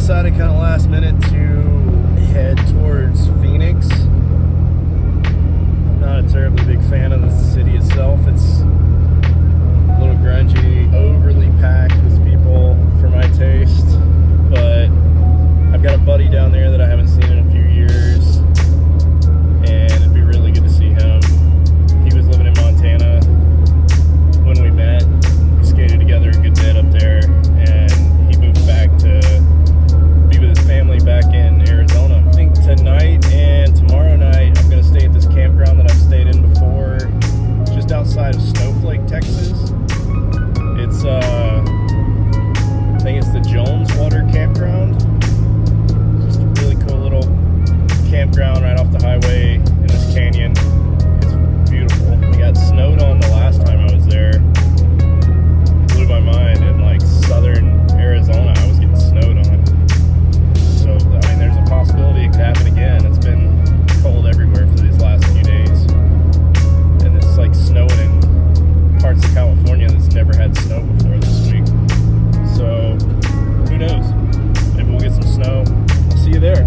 decided kind of last minute to head towards Phoenix. I'm not a terribly big fan of the city itself. It's a little grungy, overly packed with people for my taste. But I've got a buddy down there that I haven't seen in a few years, and it'd be really good to see him. He was living in Montana when we met. We skated together a good bit up there, and he moved back to be with his family back in Arizona. I think tonight and tomorrow night I'm going to stay at this campground that I've stayed in before, just outside of Snowflake, Texas. It's I think it's the Jones Water Campground. Just a really cool little campground right off the highway in this canyon. It's beautiful. We got snowed on the last time I was there. Blew my mind. In like southern Arizona, I was getting snowed on. So I mean, there's a possibility it could happen again. It's been cold everywhere for these last few days, and it's like snowing in parts of California that's never had snow before this week. So who knows? Maybe we'll get some snow. I'll see you there.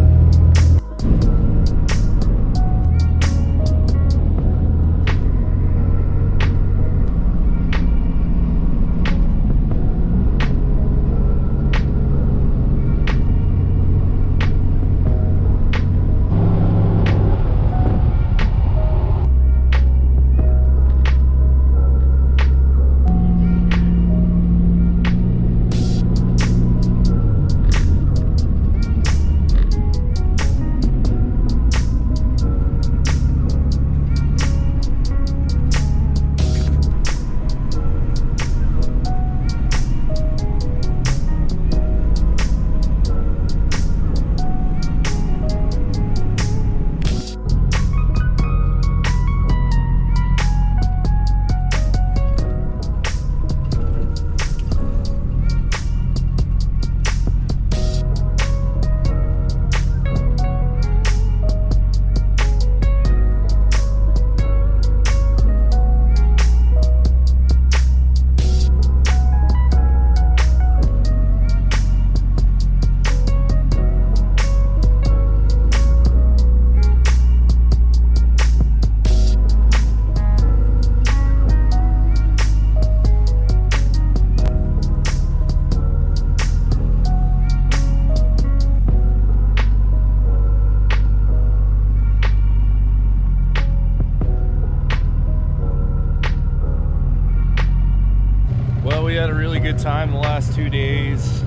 Well, we had a really good time the last 2 days.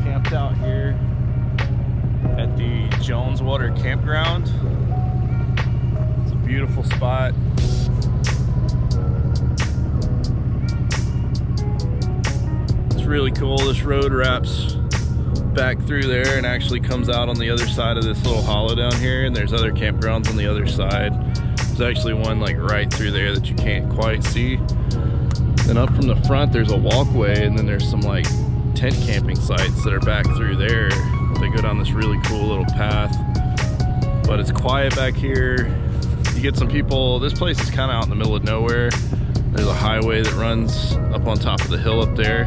Camped out here at the Jones Water Campground. It's a beautiful spot. It's really cool. This road wraps back through there and actually comes out on the other side of this little hollow down here, and there's other campgrounds on the other side. There's actually one like right through there that you can't quite see. Then up from the front there's a walkway, and then there's some like tent camping sites that are back through there. They go down this really cool little path, but it's quiet back here. You get some people. This place is kind of out in the middle of nowhere. There's a highway that runs up on top of the hill up there,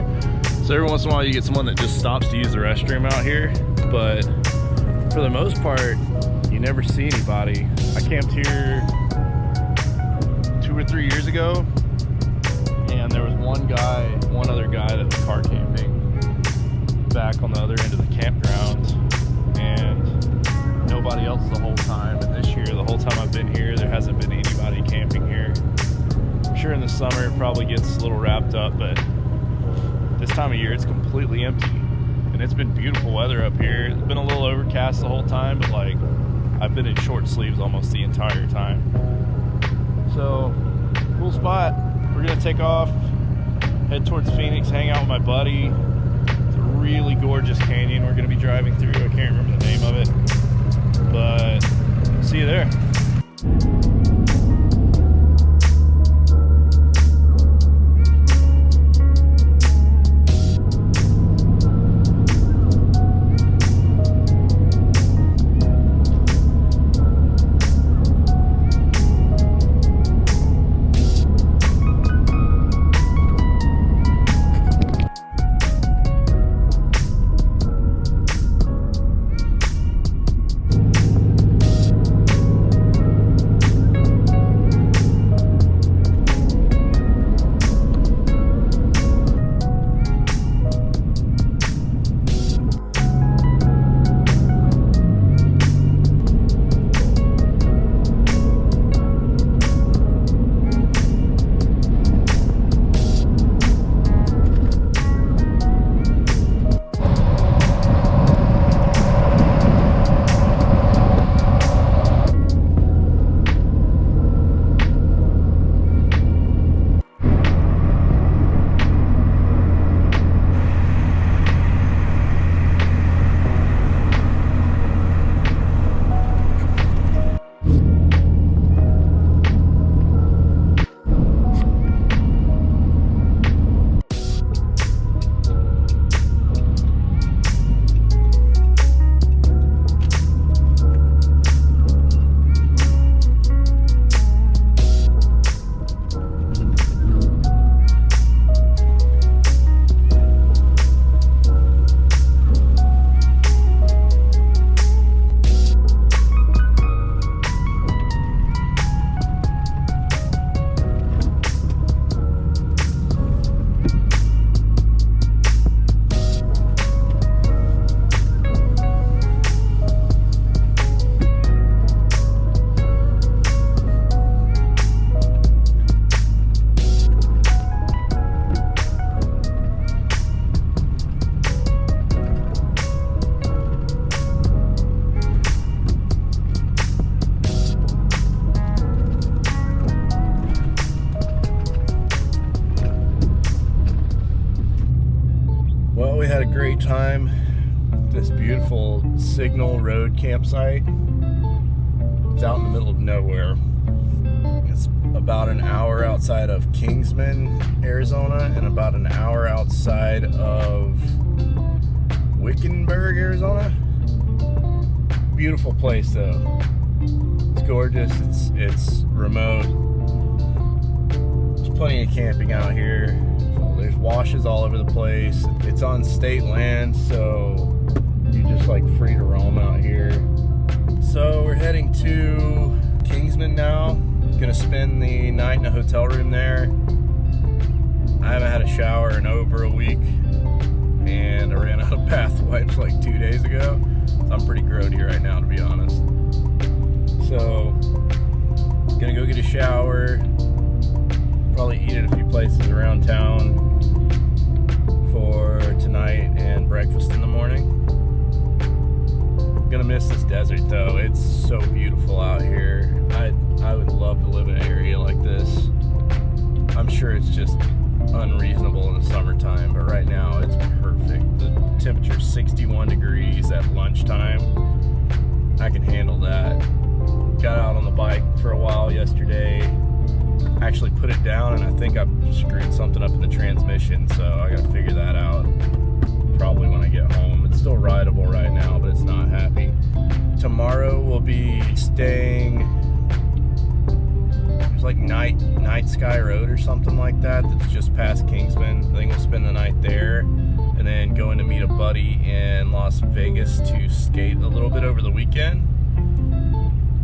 so every once in a while you get someone that just stops to use the restroom out here, but for the most part you never see anybody. I camped here 2 or 3 years ago, and there was one other guy that was car camping back on the other end of the campground, and nobody else the whole time. And this year, the whole time I've been here, there hasn't been anybody camping here. I'm sure in the summer it probably gets a little wrapped up, but this time of year it's completely empty. And it's been beautiful weather up here. It's been a little overcast the whole time, but like I've been in short sleeves almost the entire time. So cool spot. We're gonna take off, head towards Phoenix, hang out with my buddy. It's a really gorgeous canyon we're gonna be driving through. I can't remember the name of it, but see you there. nighttime, this beautiful Signal Road campsite. It's out in the middle of nowhere. It's about an hour outside of Kingsman, Arizona, and about an hour outside of Wickenburg, Arizona. Beautiful place though. It's gorgeous. It's remote. There's plenty of camping out here. There's washes all over the place. It's on state land, so you're just like free to roam out here. So we're heading to Kingsman now. Gonna spend the night in a hotel room there. I haven't had a shower in over a week, and I ran out of bath wipes like 2 days ago. So I'm pretty grody right now, to be honest. So gonna go get a shower, probably eat at a few places around town for tonight and breakfast in the morning. Gonna miss this desert though. It's so beautiful out here. I would love to live in an area like this. I'm sure it's just unreasonable in the summertime, but right now it's perfect. The temperature's 61 degrees at lunchtime. I can handle that. Got out on the bike for a while yesterday. Actually put it down, and I think I screwed something up in the transmission, so I gotta figure that out probably when I get home. It's still rideable right now, but it's not happy. Tomorrow we'll be staying, there's like Night Sky Road or something like that that's just past Kingsman. I think we'll spend the night there and then going to meet a buddy in Las Vegas to skate a little bit over the weekend.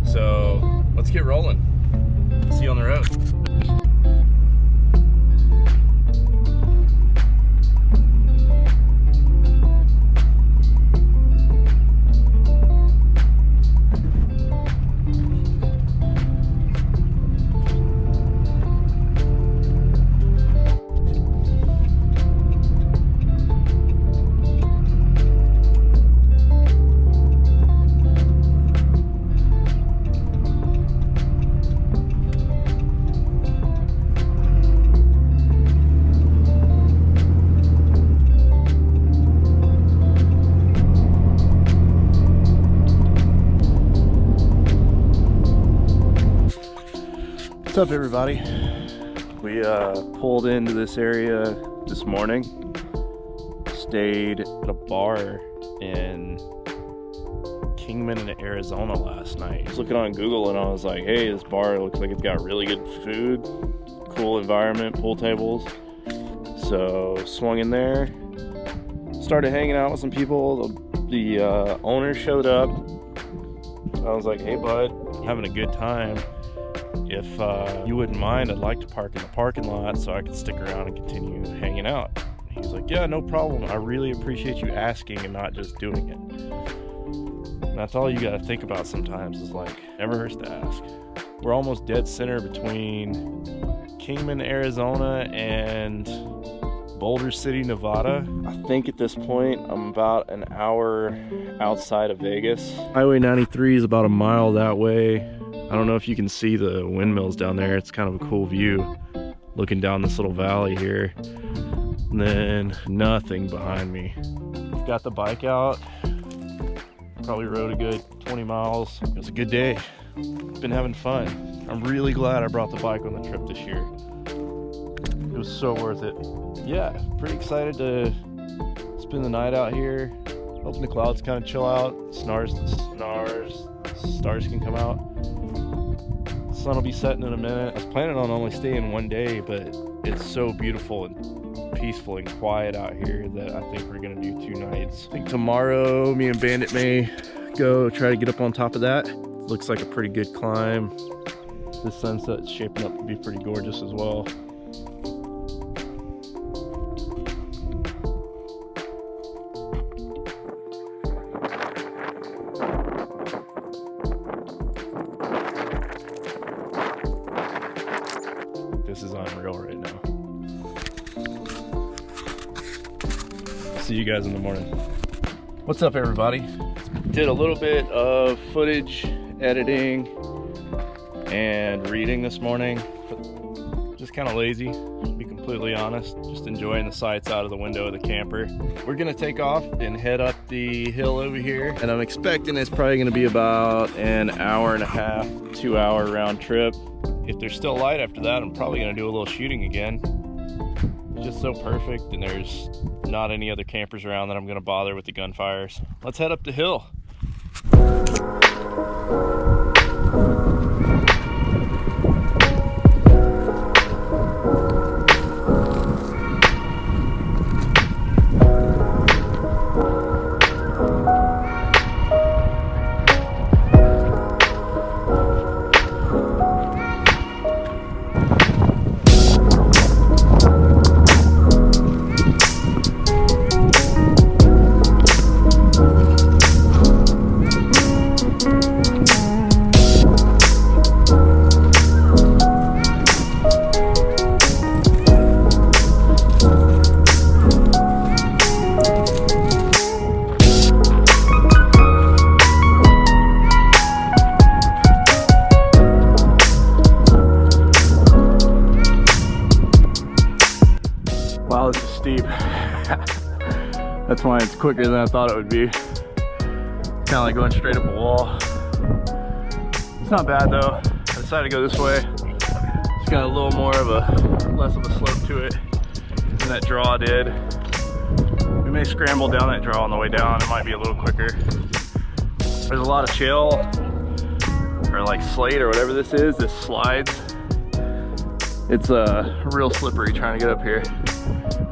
So let's get rolling. See you on the road. What's up, everybody? We pulled into this area this morning, stayed at a bar in Kingman, Arizona last night. I was looking on Google and I was like, hey, this bar looks like it's got really good food, cool environment, pool tables. So swung in there, started hanging out with some people. The owner showed up. I was like, hey bud, having a good time. If you wouldn't mind, I'd like to park in the parking lot so I can stick around and continue hanging out. He's like, yeah, no problem. I really appreciate you asking and not just doing it. And that's all you gotta think about sometimes, is like, never hurts to ask. We're almost dead center between Kingman, Arizona and Boulder City, Nevada. I think at this point I'm about an hour outside of Vegas. Highway 93 is about a mile that way. I don't know if you can see the windmills down there. It's kind of a cool view looking down this little valley here. And then nothing behind me. Got the bike out. Probably rode a good 20 miles. It was a good day. Been having fun. I'm really glad I brought the bike on the trip this year. It was so worth it. Yeah, pretty excited to spend the night out here. Hoping the clouds kind of chill out. Stars can come out. Sun will be setting in a minute. I was planning on only staying one day, but it's so beautiful and peaceful and quiet out here that I think we're gonna do 2 nights. I think tomorrow me and Bandit may go try to get up on top of that. Looks like a pretty good climb. This sunset's shaping up to be pretty gorgeous as well. This is unreal right now. See you guys in the morning. What's up, everybody? Did a little bit of footage editing and reading this morning. Just kind of lazy, to be completely completely honest. Just enjoying the sights out of the window of the camper. We're gonna take off and head up the hill over here. And I'm expecting it's probably gonna be about an hour and a half, 2 hour round trip. If there's still light after that, I'm probably gonna do a little shooting again. It's just so perfect, and there's not any other campers around that I'm gonna bother with the gunfires. Let's head up the hill. Wow, this is steep. That's why it's quicker than I thought it would be. Kind of like going straight up a wall. It's not bad though. I decided to go this way. It's got a little more of less of a slope to it than that draw did. We may scramble down that draw on the way down. It might be a little quicker. There's a lot of shale, or like slate or whatever this is. This slides. It's real slippery trying to get up here.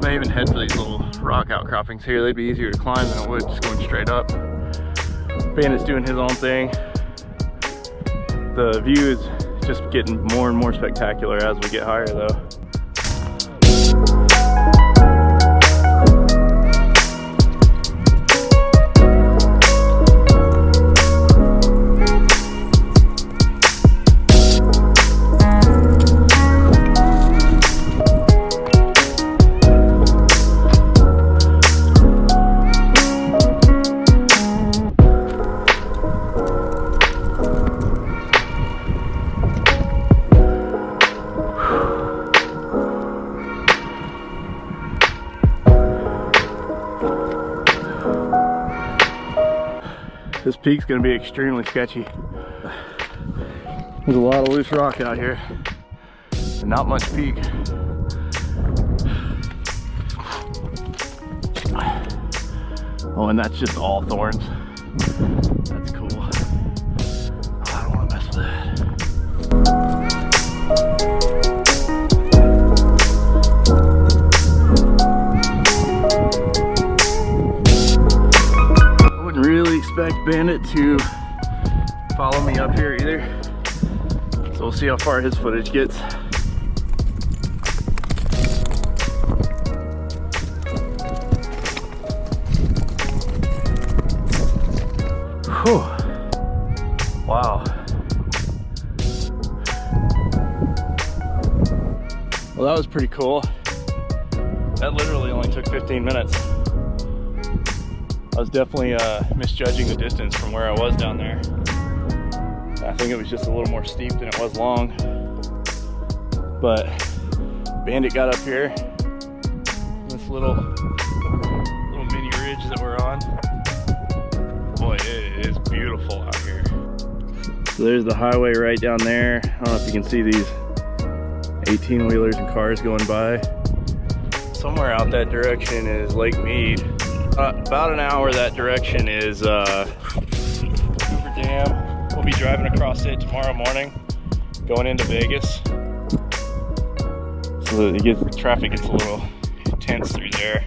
May even head for these little rock outcroppings here. They'd be easier to climb than it would just going straight up. Bandit's doing his own thing. The view is just getting more and more spectacular as we get higher though. This peak's gonna be extremely sketchy. There's a lot of loose rock out here and not much peak. Oh, and that's just all thorns. That's cool. Oh, I don't want to mess with that. Really expect Bandit to follow me up here either, so we'll see how far his footage gets. Whew. Wow. Well, that was pretty cool. That literally only took 15 minutes. I was definitely misjudging the distance from where I was down there. I think it was just a little more steep than it was long. But Bandit got up here, this little mini ridge that we're on. Boy, it is beautiful out here. So there's the highway right down there. I don't know if you can see these 18-wheelers and cars going by. Somewhere out that direction is Lake Mead. About an hour that direction is Hoover Dam. We'll be driving across it tomorrow morning, going into Vegas. So traffic gets a little intense through there.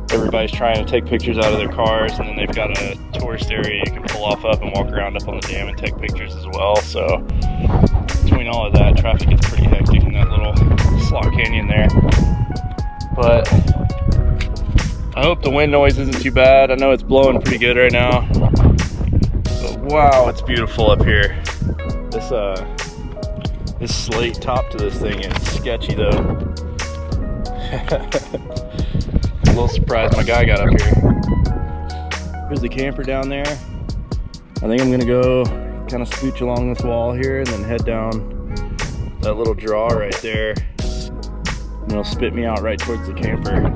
Everybody's trying to take pictures out of their cars, and then they've got a tourist area you can pull off up and walk around up on the dam and take pictures as well. So between all of that, traffic gets pretty hectic in that little slot canyon there. But I hope the wind noise isn't too bad. I know it's blowing pretty good right now. But wow, it's beautiful up here. This slate top to this thing is sketchy though. A little surprised my guy got up here. There's the camper down there. I think I'm gonna go kind of scooch along this wall here and then head down that little draw right there. and it'll spit me out right towards the camper.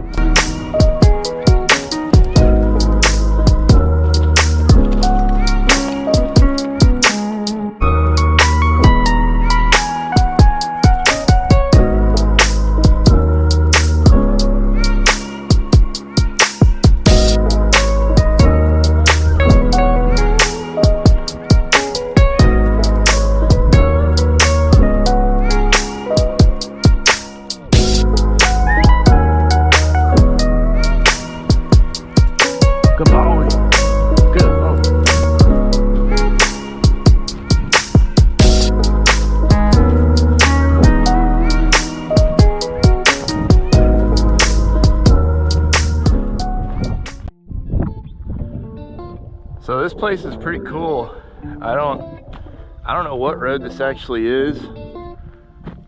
So this place is pretty cool. I don't know what road this actually is.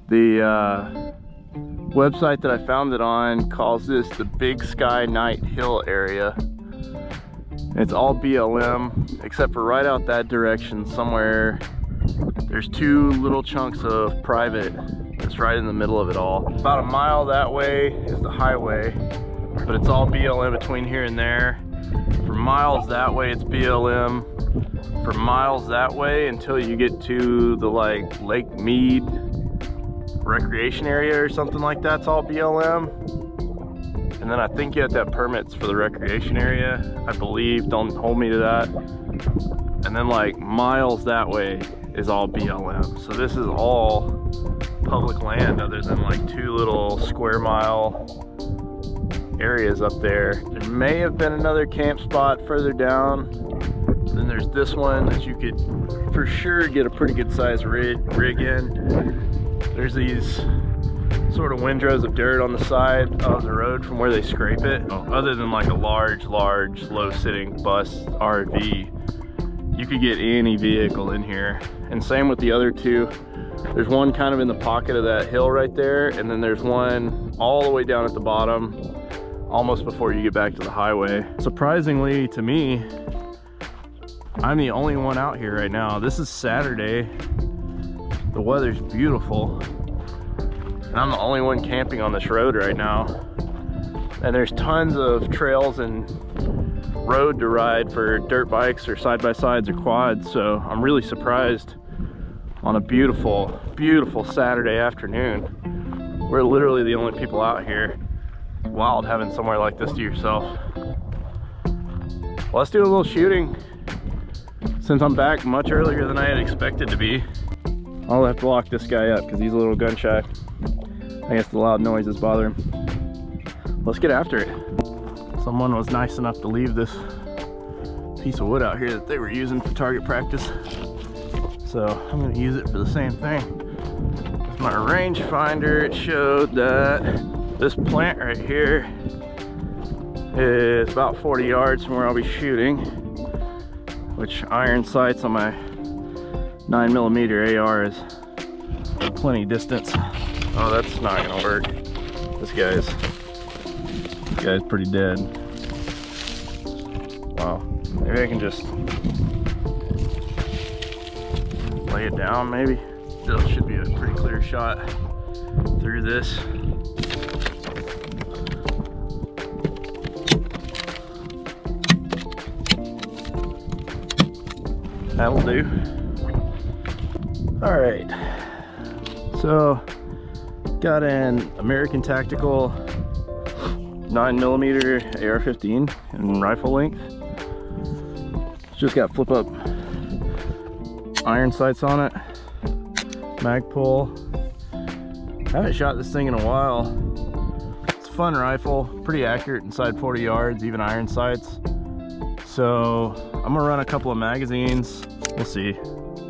The website that I found it on calls this the Big Sky Night Hill area. It's all BLM except for right out that direction somewhere. There's two little chunks of private that's right in the middle of it all. About a mile that way is the highway, but it's all BLM between here and there. For miles that way it's BLM. For miles that way until you get to the like Lake Mead recreation area or something like that, it's all BLM. And then I think you have to have permits for the recreation area, I believe. Don't hold me to that. And then like miles that way is all BLM. So this is all public land other than like two little square mile areas up there. There may have been another camp spot further down. Then there's this one that you could for sure get a pretty good sized rig in. There's these sort of windrows of dirt on the side of the road from where they scrape it. Other than like a large low sitting bus RV, you could get any vehicle in here. And same with the other two. There's one kind of in the pocket of that hill right there, and then there's one all the way down at the bottom, almost before you get back to the highway. Surprisingly to me, I'm the only one out here right now. This is Saturday. The weather's beautiful. And I'm the only one camping on this road right now. And there's tons of trails and road to ride for dirt bikes or side-by-sides or quads. So I'm really surprised on a beautiful, beautiful Saturday afternoon. We're literally the only people out here. Wild having somewhere like this to yourself. Well, let's do a little shooting. Since I'm back much earlier than I had expected to be, I'll have to lock this guy up because he's a little gun shy. I guess the loud noises bother him. Let's get after it. Someone was nice enough to leave this piece of wood out here that they were using for target practice. So I'm gonna use it for the same thing. With my rangefinder, it showed that this plant right here is about 40 yards from where I'll be shooting, which iron sights on my 9mm AR is plenty distance. Oh, that's not gonna work. This guy's pretty dead. Wow. Maybe I can just lay it down, maybe. Still should be a pretty clear shot through this. That'll do. All right. So, got an American Tactical 9mm AR-15 in rifle length. It's just got flip up iron sights on it, Magpul. I haven't shot this thing in a while. It's a fun rifle, pretty accurate inside 40 yards, even iron sights. So I'm gonna run a couple of magazines. We'll see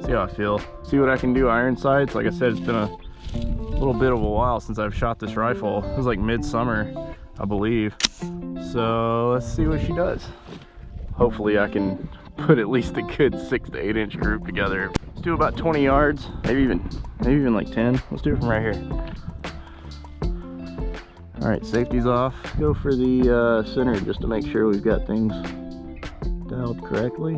how I feel. See what I can do iron sights. Like I said, it's been a little bit of a while since I've shot this rifle. It was like midsummer, I believe. So let's see what she does. Hopefully I can put at least a good 6 to 8 inch group together. Let's do about 20 yards, maybe even like 10. Let's do it from right here. All right, safety's off. Go for the center just to make sure we've got things dialed correctly.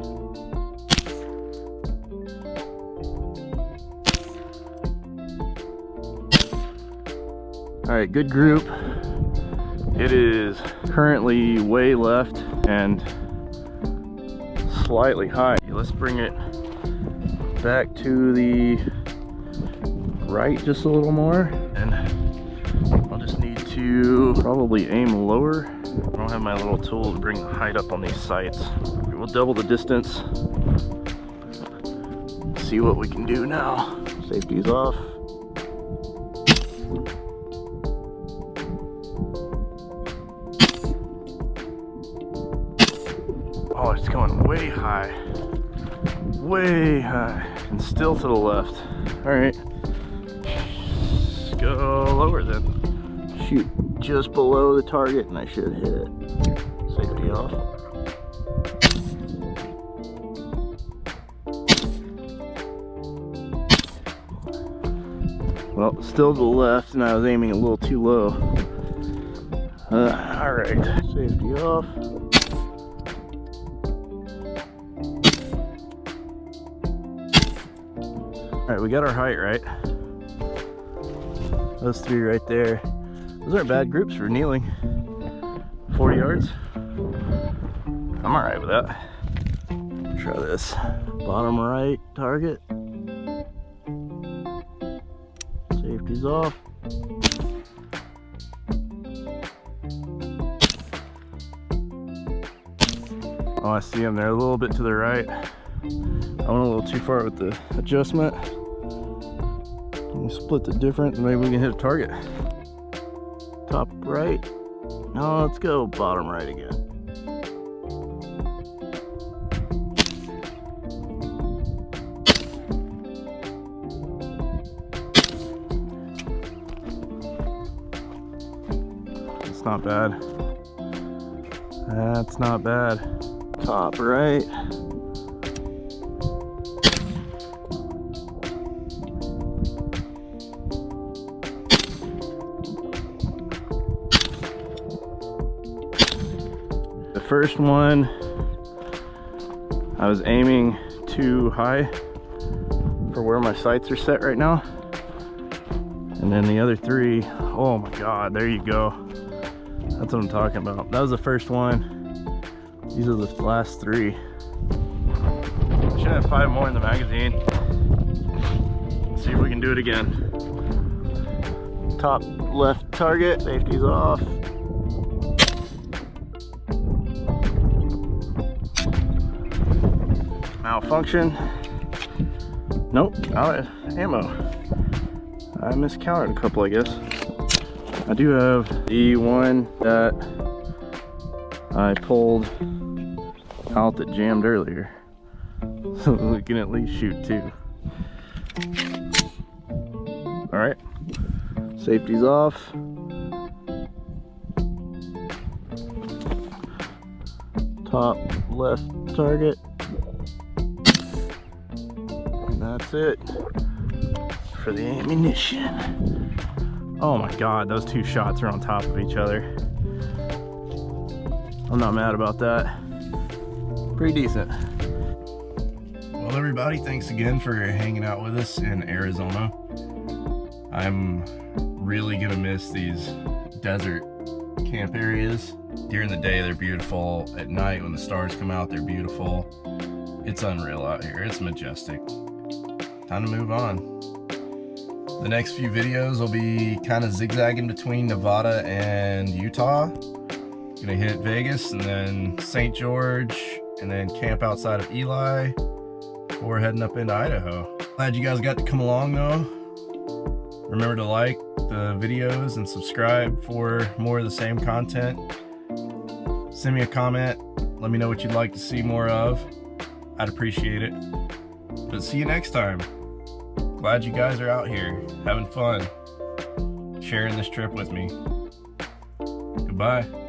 All right, good group. It is currently way left and slightly high. Let's bring it back to the right just a little more, and I'll just need to probably aim lower. I don't have my little tool to bring the height up on these sights. We'll double the distance. See what we can do now. Safety's off. Oh, it's going way high. Way high. And still to the left. Alright. Let's go lower then. Shoot just below the target and I should hit it. Safety off. Well, still to the left, and I was aiming a little too low. Alright, safety off. Alright, we got our height right. Those three right there. Those aren't bad groups for kneeling. 40 yards. I'm alright with that. Try this. Bottom right target. Safety's off. Oh, I see them. They're a little bit to the right. I went a little too far with the adjustment. We'll split the difference and maybe we can hit a target. Top right. No, let's go bottom right again. It's not bad. That's not bad. Top right. The first one, I was aiming too high for where my sights are set right now. And then the other three, oh my God, there you go. That's what I'm talking about. That was the first one. These are the last three. I should have 5 more in the magazine. Let's see if we can do it again. Top left target, safety's off. Malfunction. Nope, out of ammo. I miscounted a couple, I guess. I do have the one that I pulled out that jammed earlier, so we can at least shoot 2. All right, safety's off. Top left target. And that's it for the ammunition. Oh my God, those 2 shots are on top of each other. I'm not mad about that. Pretty decent. Well, everybody, thanks again for hanging out with us in Arizona. I'm really gonna miss these desert camp areas. During the day, they're beautiful. At night, when the stars come out, they're beautiful. It's unreal out here. It's majestic. Time to move on. The next few videos will be kind of zigzagging between Nevada and Utah. Gonna hit Vegas and then St. George and then camp outside of Ely before heading up into Idaho. Glad you guys got to come along though. Remember to like the videos and subscribe for more of the same content. Send me a comment. Let me know what you'd like to see more of. I'd appreciate it. But see you next time. Glad you guys are out here having fun, sharing this trip with me. Goodbye.